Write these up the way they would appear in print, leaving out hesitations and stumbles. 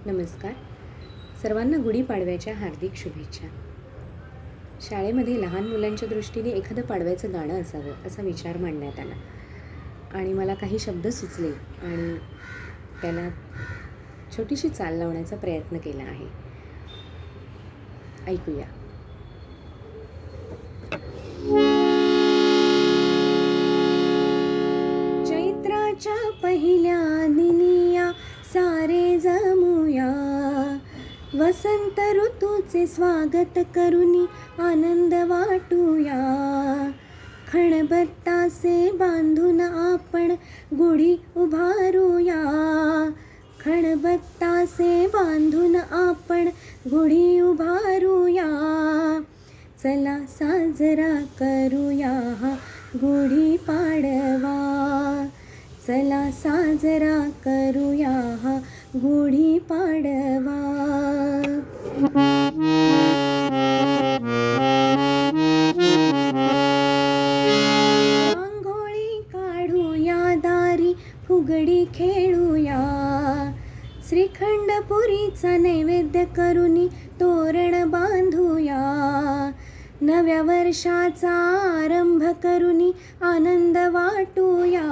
नमस्कार. सर्वांना गुढीपाडव्याच्या हार्दिक शुभेच्छा. शाळेमध्ये लहान मुलांच्या दृष्टीने एखादं पाडव्याचं गाणं असावं असा विचार मांडण्यात आला आणि मला काही शब्द सुचले आणि त्याला छोटीशी चाल लावण्याचा प्रयत्न केला आहे. ऐकूया. चैत्राच्या पहिल्या दिनिया सारे जमूया, वसंत ऋतूचे स्वागत करुनी आनंद वाटूया. खणबत्तासे बांधून आपण गुढी उभारूया, खणबत्तासे बांधून आपण गुढी उभारूया. चला साजरा करूया हा गुढी पाडवा, चला साजरा करूया हा गुढी पाडवा. रांगोळी काढूया दारी, फुगडी खेळूया. श्रीखंड पुरीचा नैवेद्य करुनी तोरण बांधूया. नव्या वर्षाचा आरंभ करुनी आनंद वाटूया,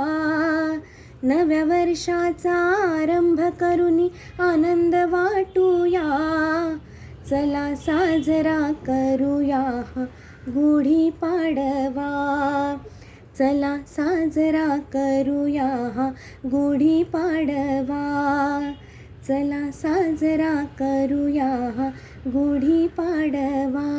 नव्या वर्षाचा आरंभ करुनी आनंद वाटूया. चला साजरा करूया हा गुढी पाडवा, चला साजरा करूया हा गुढी पाडवा, चला साजरा करूया हा गुढी पाडवा.